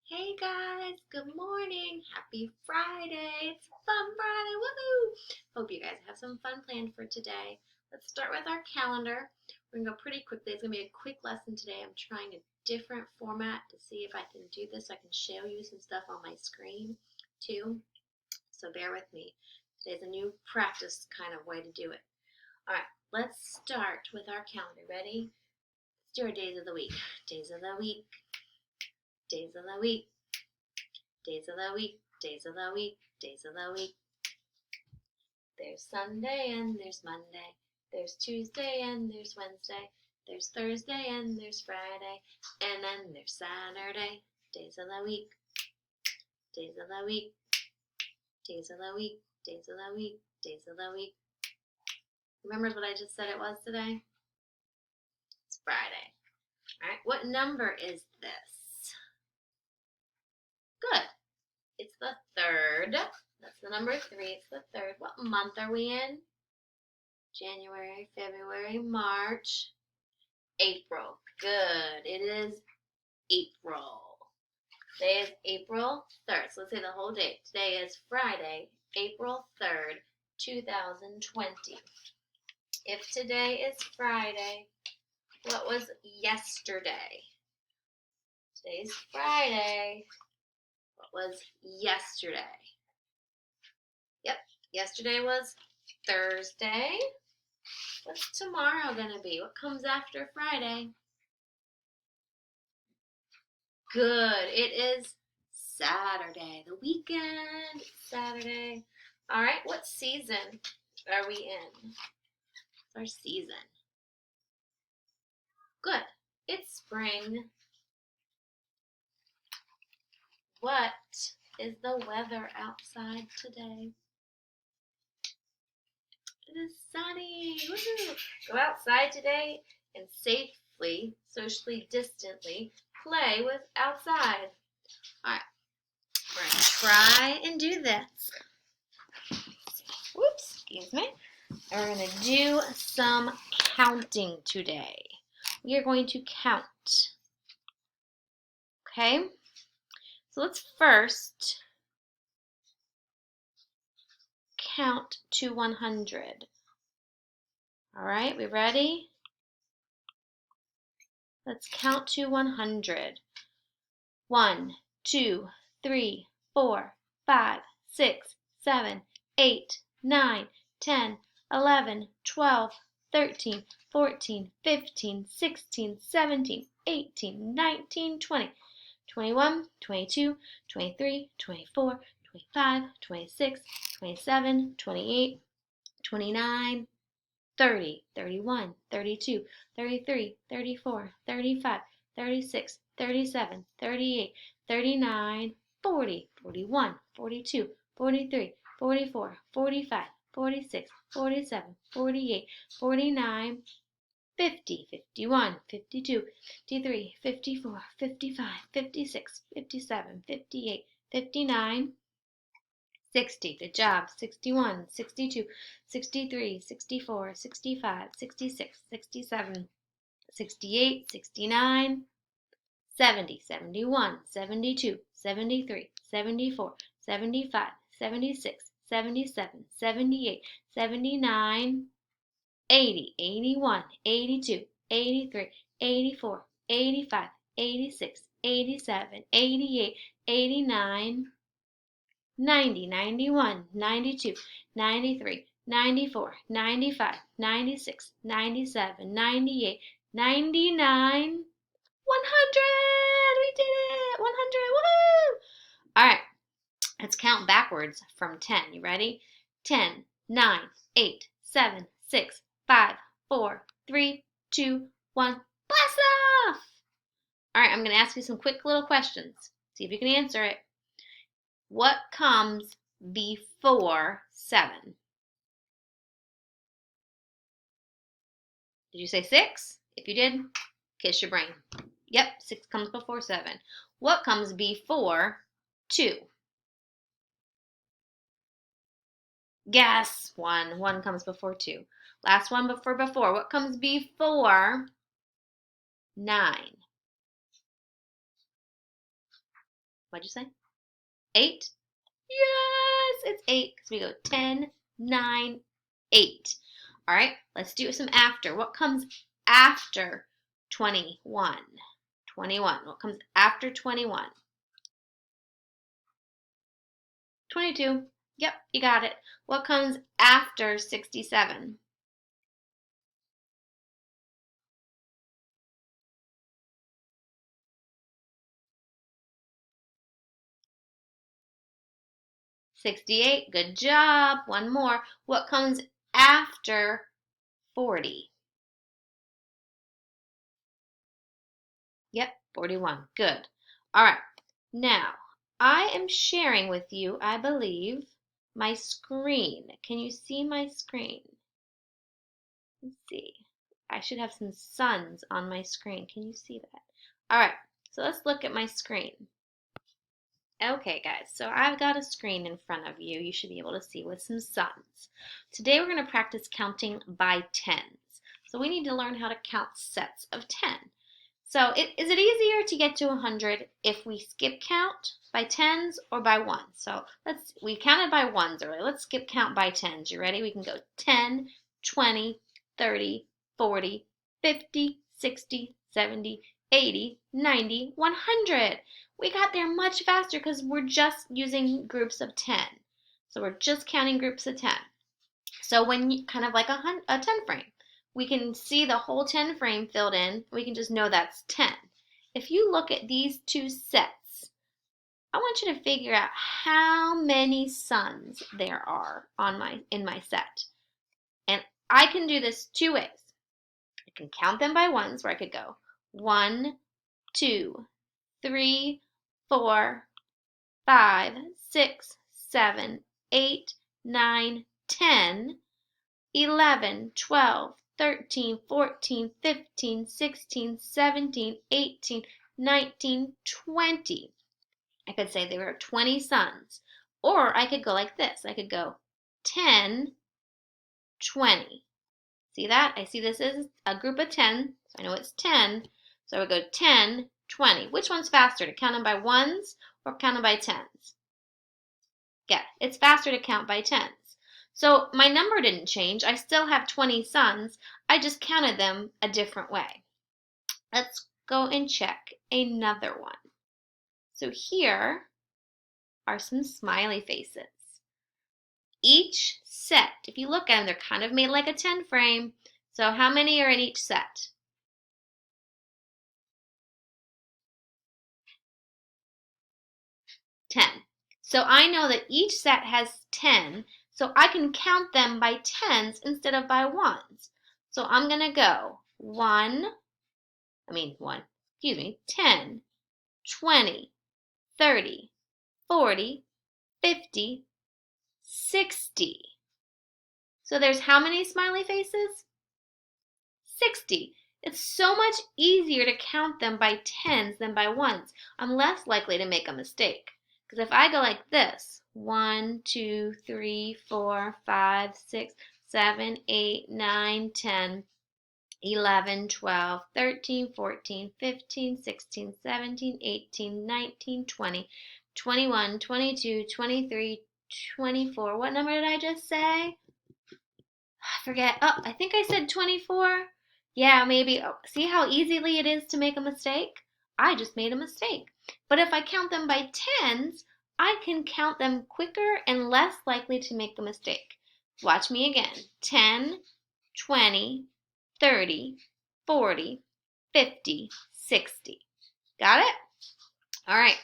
Hey guys, good morning. Happy Friday. It's Fun Friday. Woohoo! Hope you guys have some fun planned for today. Let's start with our calendar. We're gonna go pretty quickly. It's gonna be a quick lesson today. I'm trying a different format to see if I can do this. I can show you some stuff on my screen too. So bear with me. Today's a new practice kind of way to do it. All right, let's start with our calendar. Ready? Let's do our days of the week. Days of the week. Days of the week. Days of the week, days of the week, days of the week. There's Sunday and there's Monday. There's Tuesday and there's Wednesday. There's Thursday and there's Friday. And then there's Saturday. Days of the week, days of the week, days of the week, days of the week, days of the week. Remember what I just said it was today? It's Friday. All right, what number is this? Good. It's the third. That's the number 3. It's the third. What month are we in? January, February, March, April. Good. It is April. Today is April 3rd. So let's say the whole date. Today is Friday, April 3rd, 2020. If today is Friday, what was yesterday? Today's Friday. What was yesterday? Yep, yesterday was Thursday. What's tomorrow gonna be? What comes after Friday? Good. It is Saturday. The weekend. It's Saturday. All right. What season are we in? What's our season? Good. It's spring. What is the weather outside today? It is sunny. Woohoo! Go outside today and safely, socially distantly play with outside. All right. We're going to try and do this. Whoops, excuse me. And we're going to do some counting today. We are going to count. Okay? So let's first count to 100. All right, we ready? Let's count to 100. 1, 2, 3, 4, 5, 6, 7, 8, 9, 10, 11, 12, 13, 14, 15, 16, 17, 18, 19, 20, 21, 22, 23, 24, 25, 26, 27, 28, 29, 30, 31, 32, 33, 34, 35, 36, 37, 38, 39, 40, 41, 42, 43, 44, 45, 46, 47, 48, 49, 50, 51, 52, 53, 54, 55, 56, 57, 58, 59, 60. Good job. 61, 62, 63, 64, 65, 66, 67, 68, 69, 70, 71, 72, 73, 74, 75, 76, 77, 78, 79, 80, 81, 82, 83, 84, 85, 86, 87, 88, 89, 90, 91, 92, 93, 94, 95, 96, 97, 98, 99, 100! We did it! 100! Woohoo! All right, let's count backwards from 10. You ready? 10, 9, 8, 7, 6, 5, 4, 3, 2, 1. Blast off! All right, I'm going to ask you some quick little questions. See if you can answer it. What comes before 7? Did you say 6? If you did, kiss your brain. Yep, 6 comes before 7. What comes before 2? Guess 1. 1 comes before 2. Last one before. What comes before 9? What'd you say? 8? Yes, it's 8 because we go 10, 9, 8. All right, let's do some after. What comes after 21? 21. What comes after 21? 22. Yep, you got it. What comes after 67? 68. Good job. One more. What comes after 40? Yep, 41. Good. All right. Now, I am sharing with you, I believe, my screen. Can you see my screen? Let's see. I should have some suns on my screen. Can you see that? All right. So let's look at my screen. Okay, guys, so I've got a screen in front of you. You should be able to see with some suns. Today we're going to practice counting by tens. So we need to learn how to count sets of 10. So is it easier to get to 100 if we skip count by tens or by ones? So we counted by ones earlier. Let's skip count by tens. You ready? We can go 10, 20, 30, 40, 50, 60, 70, 80, 90, 100. We got there much faster because we're just using groups of 10. So we're just counting groups of 10. So when you kind of like a 10 frame, we can see the whole 10 frame filled in. We can just know that's 10. If you look at these two sets, I want you to figure out how many suns there are in my set. And I can do this two ways. I can count them by ones, where I could go 1, 2, 3, 4, 5, 6, 7, 8, 9, 10, 11, 12, 13, 14, 15, 16, 17, 18, 19, 20. I could say there were 20 suns. Or I could go like this. I could go 10, 20. See that? I see this is a group of 10, so I know it's 10. So I would go 10, 20. Which one's faster, to count them by ones or count them by tens? Yeah, it's faster to count by tens. So my number didn't change. I still have 20 suns. I just counted them a different way. Let's go and check another one. So here are some smiley faces. Each set, if you look at them, they're kind of made like a 10 frame. So how many are in each set? 10. So I know that each set has 10, so I can count them by tens instead of by ones. So I'm going to go 10, 20, 30, 40, 50, 60. So there's how many smiley faces? 60. It's so much easier to count them by tens than by ones. I'm less likely to make a mistake. Because if I go like this, 1, 2, 3, 4, 5, 6, 7, 8, 9, 10, 11, 12, 13, 14, 15, 16, 17, 18, 19, 20, 21, 22, 23, 24. What number did I just say? I forget. Oh, I think I said 24. Yeah, maybe. Oh, see how easily it is to make a mistake? I just made a mistake. But if I count them by tens, I can count them quicker and less likely to make the mistake. Watch me again. 10, 20, 30, 40, 50, 60. Got it? All right.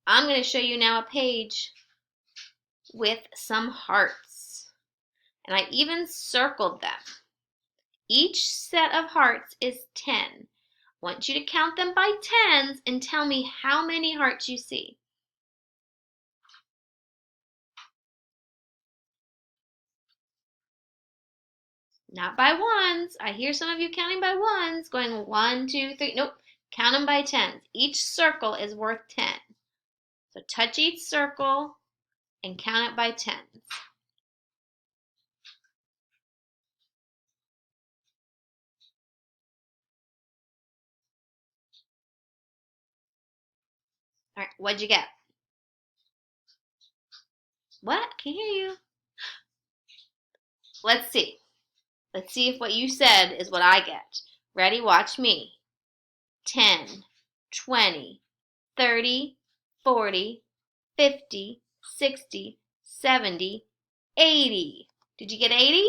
I'm going to show you now a page with some hearts. And I even circled them. Each set of hearts is 10. I want you to count them by tens and tell me how many hearts you see. Not by ones. I hear some of you counting by ones, going 1, 2, 3. Nope. Count them by tens. Each circle is worth 10. So touch each circle and count it by tens. All right, what'd you get? What? Can't hear you. Let's see. Let's see if what you said is what I get. Ready? Watch me. 10, 20, 30, 40, 50, 60, 70, 80. Did you get 80? Yay!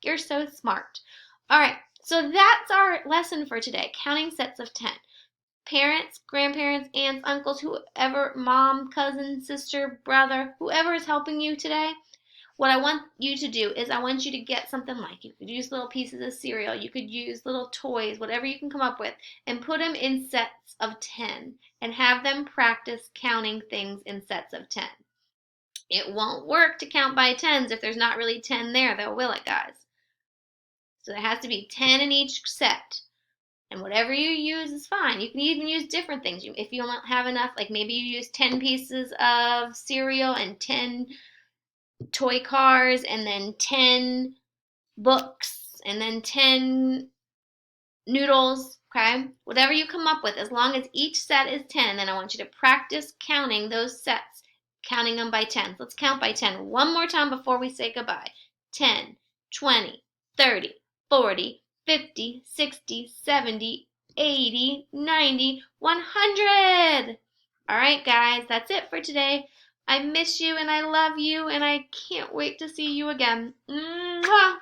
You're so smart. All right, so that's our lesson for today, counting sets of 10. Parents, grandparents, aunts, uncles, whoever, mom, cousin, sister, brother, whoever is helping you today, what I want you to do is I want you to get something like you could use little pieces of cereal, you could use little toys, whatever you can come up with, and put them in sets of 10 and have them practice counting things in sets of 10. It won't work to count by tens if there's not really 10 there, though, will it, guys? So there has to be 10 in each set. And whatever you use is fine. You can even use different things. If you don't have enough, like maybe you use 10 pieces of cereal and 10 toy cars and then 10 books and then 10 noodles, okay? Whatever you come up with, as long as each set is 10, then I want you to practice counting those sets, counting them by tens. Let's count by 10 one more time before we say goodbye. 10, 20, 30, 40, 50, 60, 70, 80, 90, 100. All right, guys, that's it for today. I miss you and I love you and I can't wait to see you again. Mwah!